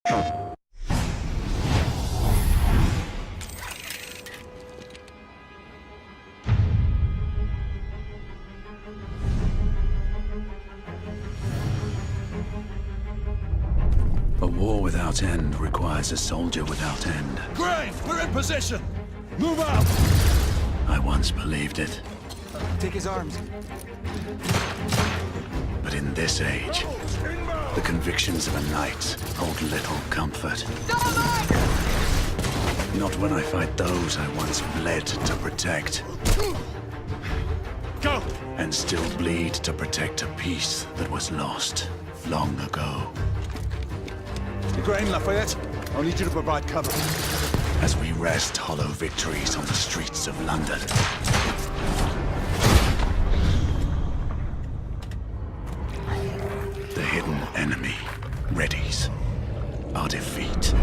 A war without end requires a soldier without end. Grave, we're in position! Move out! I once believed it. Take his arms. But in this age, the convictions of a knight hold little comfort. Not when I fight those I once bled to protect. Go! And still bleed to protect a peace that was lost long ago. Igraine, Lafayette, I'll need you to provide cover. As we wrest hollow victories on the streets of London. The hidden enemy readies our defeat.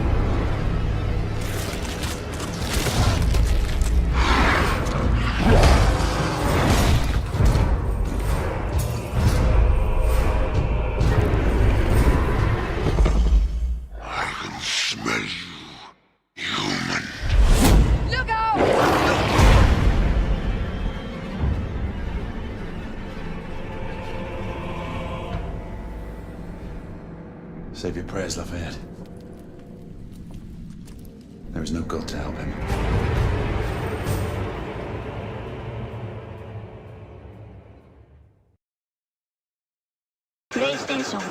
Save your prayers, Lafayette. There is no God to help him. PlayStation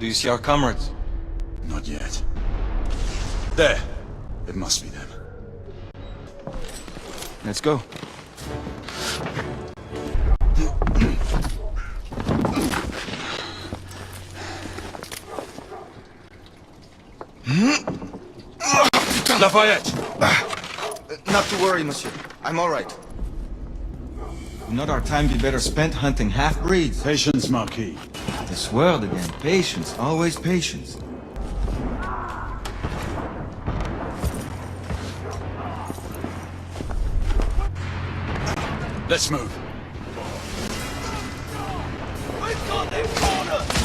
Do you see our comrades? Not yet. There! It must be them. Let's go. Lafayette! Not to worry, monsieur. I'm all right. Would not our time be better spent hunting half-breeds? Patience, Marquis. This word again. Patience. Always patience. Let's move. We've got them cornered!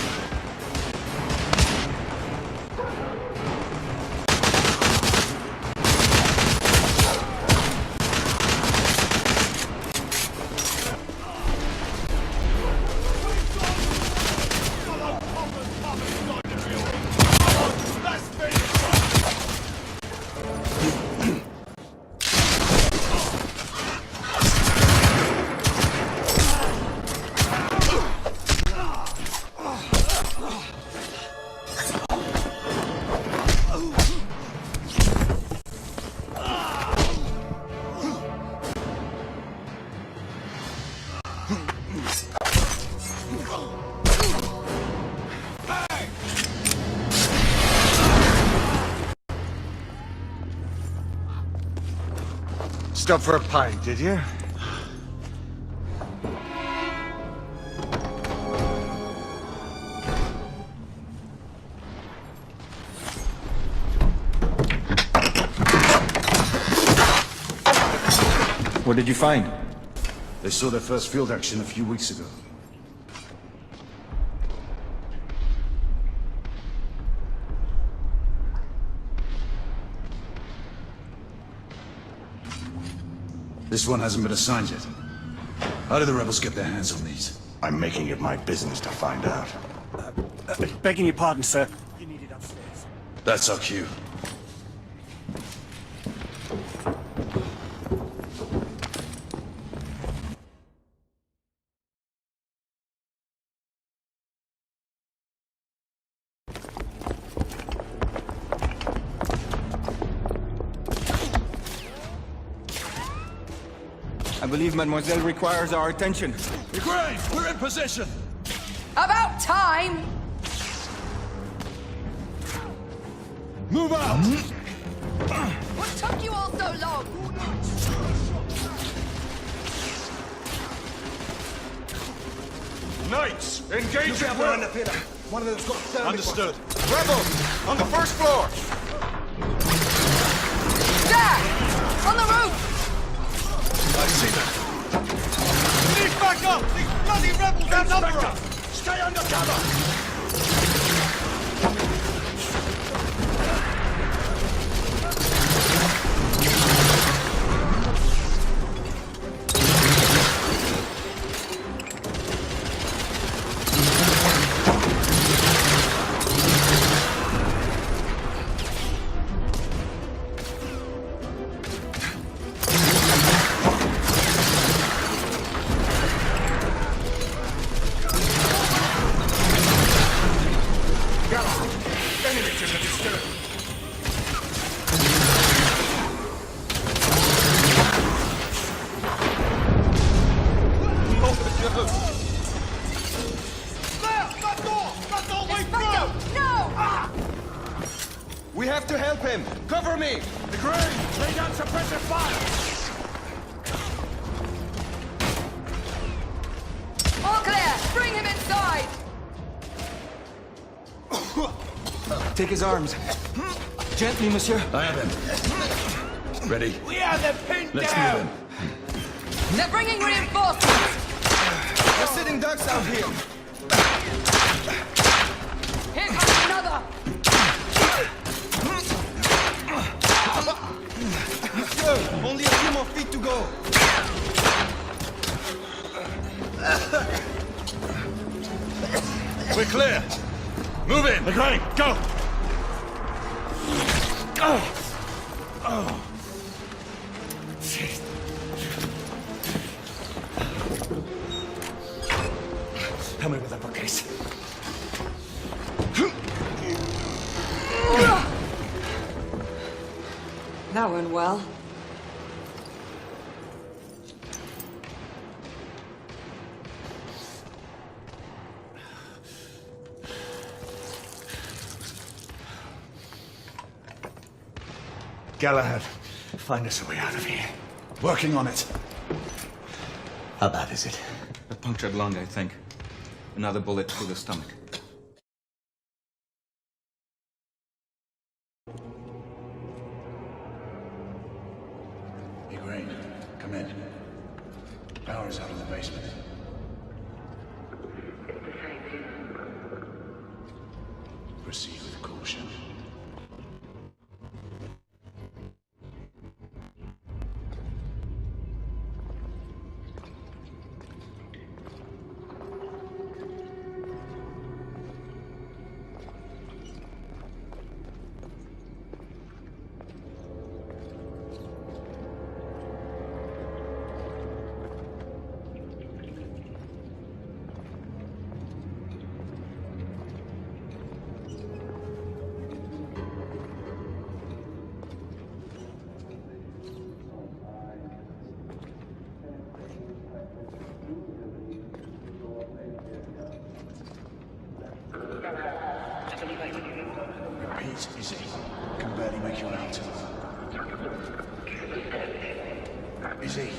Stop for a pint, did you? What did you find? They saw their first field action a few weeks ago. This one hasn't been assigned yet. How did the rebels get their hands on these? I'm making it my business to find out. Begging your pardon, sir. You need it upstairs. That's our cue. I believe Mademoiselle requires our attention. Ukraine, we're in position! About time! Move out! What took you all so long? Knights, engage at will! One of them's got Understood. Rebels, on the first floor! There! On the roof! I see them. Please back up! These bloody rebels outnumber us! Stay under cover! Inspector! No! We have to help him! Cover me! Ukraine, lay down suppressive fire! All clear! Bring him inside! Take his arms. Gently, monsieur. I have him. Ready? We have them pinned Let's down! move in. They're bringing reinforcements! We're sitting ducks out here. Here comes another! Monsieur, only a few more feet to go. We're clear. Move in. Ukraine, go! Help me with that bookcase. That went well. Galahad, find us a way out of here. Working on it. How bad is it? A punctured lung, I think. Another bullet through the stomach. Ukraine, come in. Power's out of the basement. Proceed with caution. Repeat, Izzy. Can barely make you out. Izzy.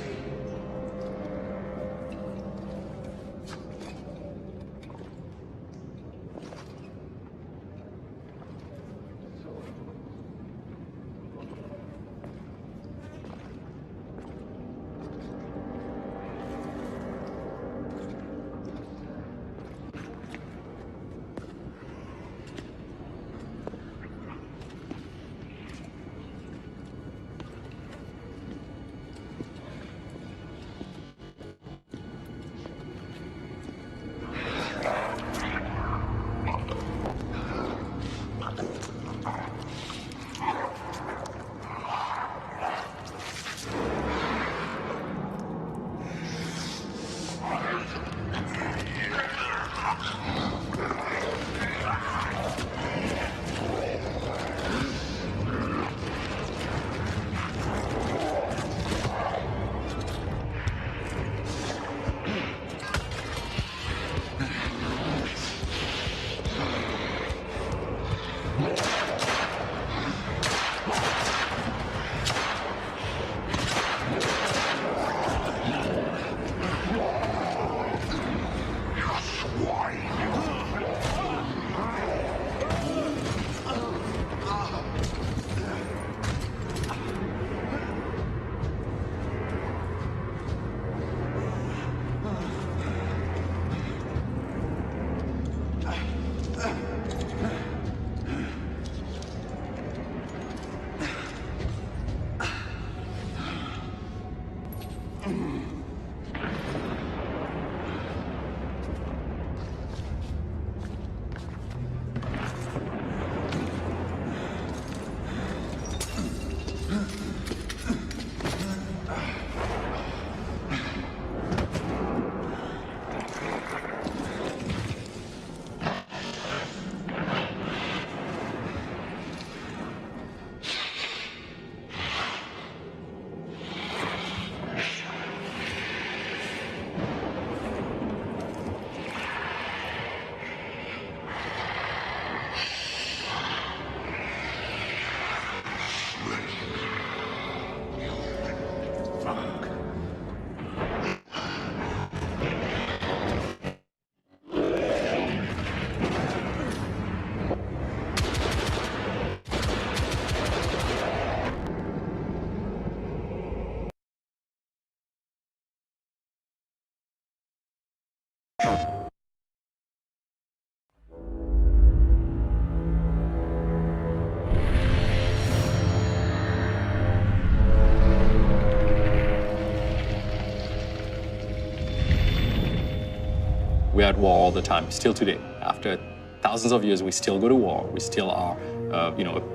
We're at war all the time, still today. After thousands of years, we still go to war. We still are,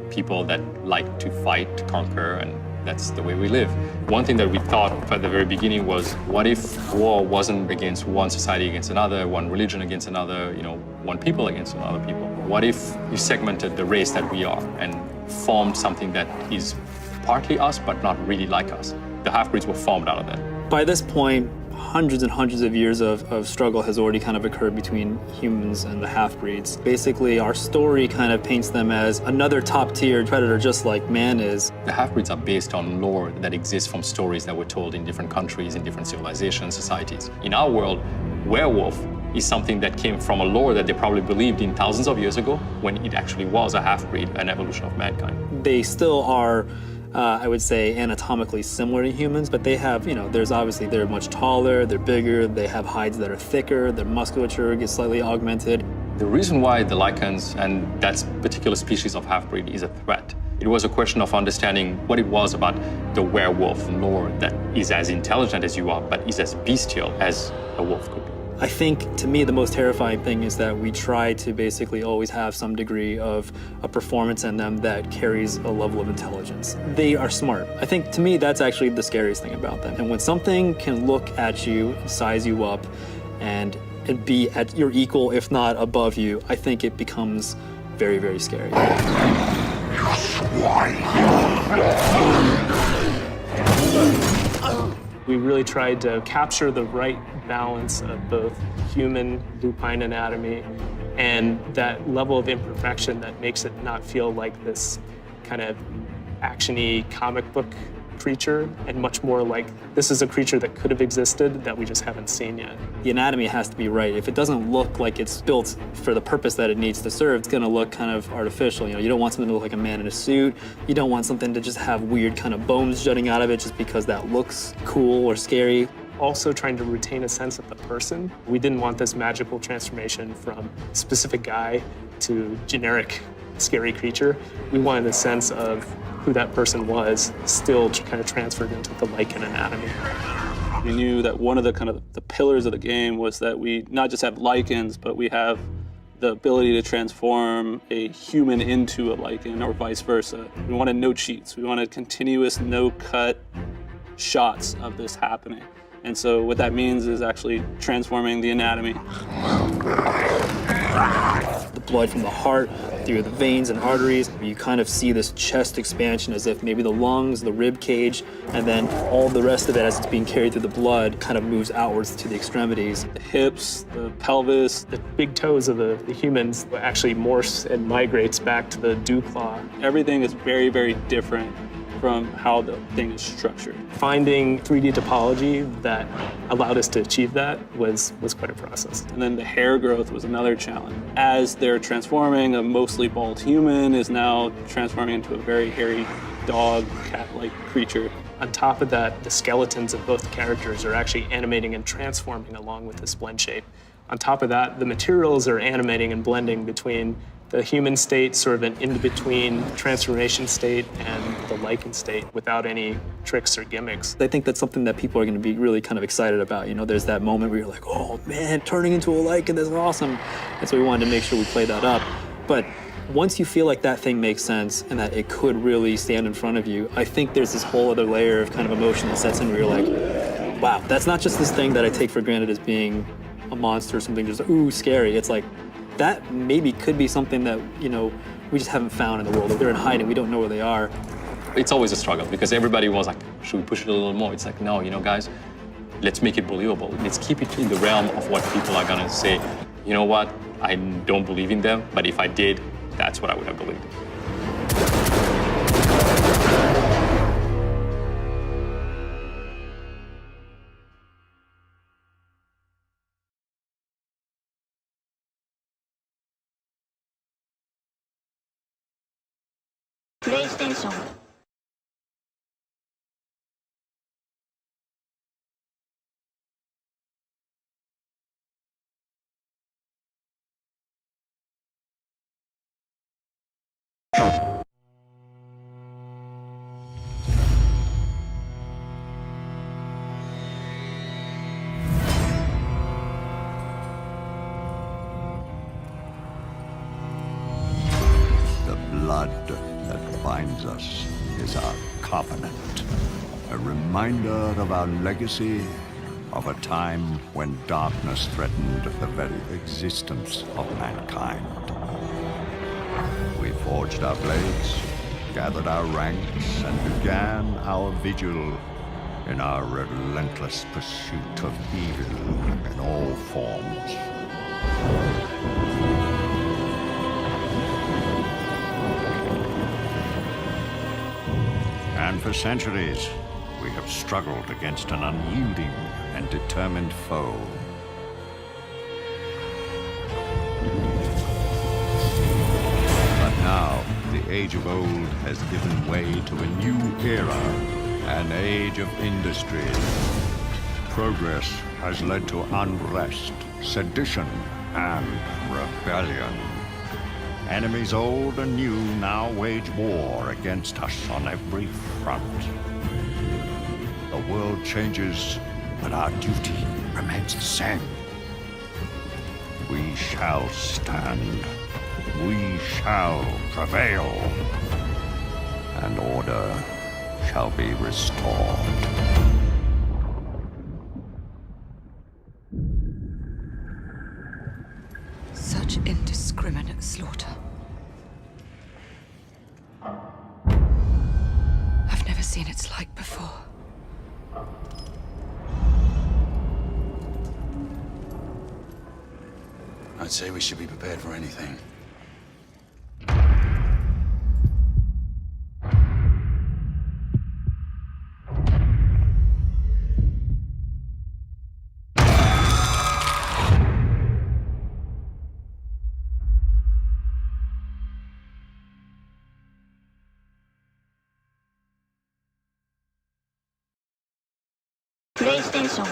people that like to fight, to conquer, and that's the way we live. One thing that we thought at the very beginning was, what if war wasn't against one society against another, one religion against another, one people against another people? What if you segmented the race that we are and formed something that is partly us, but not really like us? The half-breeds were formed out of that. By this point, hundreds and hundreds of years of struggle has already kind of occurred between humans and the half-breeds. Basically, our story kind of paints them as another top-tier predator, just like man is. The half-breeds are based on lore that exists from stories that were told in different countries, in different civilizations, societies. In our world, werewolf is something that came from a lore that they probably believed in thousands of years ago, when it actually was a half-breed, an evolution of mankind. They still are, I would say, anatomically similar to humans, but they have, they're much taller, they're bigger, they have hides that are thicker, their musculature gets slightly augmented. The reason why the lichens and that particular species of half-breed is a threat, it was a question of understanding what it was about the werewolf lore that is as intelligent as you are, but is as bestial as a wolf could be. I think, to me, the most terrifying thing is that we try to basically always have some degree of a performance in them that carries a level of intelligence. They are smart. I think, to me, that's actually the scariest thing about them. And when something can look at you, size you up, and be at your equal, if not above you, I think it becomes very, very scary. We really tried to capture the right balance of both human lupine anatomy and that level of imperfection that makes it not feel like this kind of action-y comic book creature, and much more like this is a creature that could have existed that we just haven't seen yet. The anatomy has to be right. If it doesn't look like it's built for the purpose that it needs to serve, it's gonna look kind of artificial. You don't want something to look like a man in a suit. You don't want something to just have weird kind of bones jutting out of it just because that looks cool or scary. Also trying to retain a sense of the person. We didn't want this magical transformation from specific guy to generic scary creature. We wanted a sense of who that person was still kind of transferred into the lichen anatomy. We knew that one of the pillars of the game was that we not just have lichens, but we have the ability to transform a human into a lichen or vice versa. We wanted no cheats. We wanted continuous, no-cut shots of this happening. And so what that means is actually transforming the anatomy. The blood from the heart through the veins and arteries. You kind of see this chest expansion as if maybe the lungs, the rib cage, and then all the rest of it as it's being carried through the blood kind of moves outwards to the extremities. The hips, the pelvis, The big toes of the humans actually morphs and migrates back to the dew claw. everything is very, very different from how the thing is structured. Finding 3D topology that allowed us to achieve that was quite a process. And then the hair growth was another challenge. As they're transforming, a mostly bald human is now transforming into a very hairy dog, cat-like creature. On top of that, the skeletons of both characters are actually animating and transforming along with the splend shape. On top of that, the materials are animating and blending between the human state, sort of an in-between transformation state, and the lichen state without any tricks or gimmicks. I think that's something that people are going to be really kind of excited about. You know, there's that moment where you're like, oh man, turning into a lichen, that's awesome. And so we wanted to make sure we play that up. But once you feel like that thing makes sense and that it could really stand in front of you, I think there's this whole other layer of kind of emotion that sets in where you're like, wow, that's not just this thing that I take for granted as being a monster or something just, ooh, scary. It's like, that maybe could be something that, you know, we just haven't found in the world. They're in hiding, we don't know where they are. It's always a struggle because everybody was like, should we push it a little more? It's like, no, you know, guys, let's make it believable. Let's keep it in the realm of what people are gonna say. You know what? I don't believe in them, but if I did, that's what I would have believed in. PlayStation. The blood that binds us is our covenant, a reminder of our legacy, of a time when darkness threatened the very existence of mankind. We forged our blades, gathered our ranks, and began our vigil in our relentless pursuit of evil in all forms. And for centuries, we have struggled against an unyielding and determined foe. But now, the age of old has given way to a new era, an age of industry. Progress has led to unrest, sedition, and rebellion. Enemies old and new now wage war against us on every front. The world changes, but our duty remains the same. We shall stand. We shall prevail. And order shall be restored. Such indiscriminate slaughter. I've never seen its like before. I'd say we should be prepared for anything. PlayStation.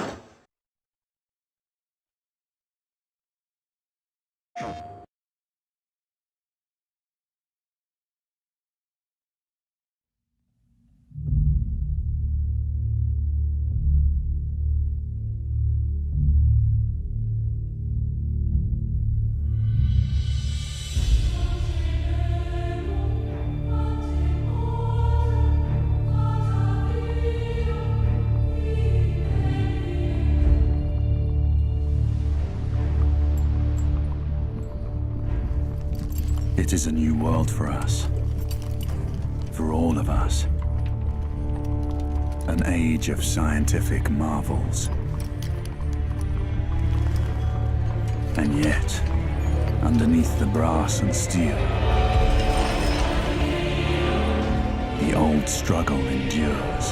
It is a new world for us. For all of us. An age of scientific marvels. And yet, underneath the brass and steel, the old struggle endures.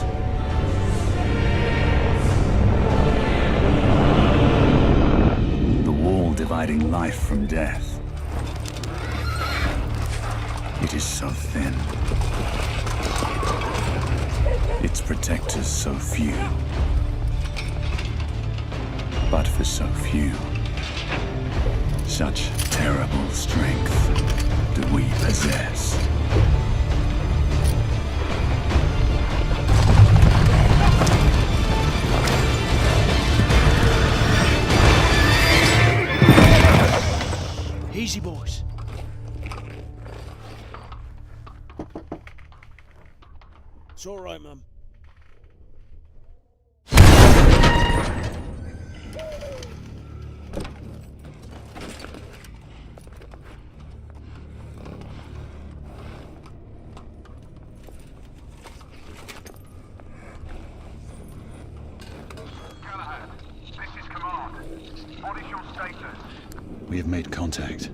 The wall dividing life from death. It is so thin. Its protectors so few. But for so few, such terrible strength do we possess. Easy, boys. It's all right, Mum. We have made contact.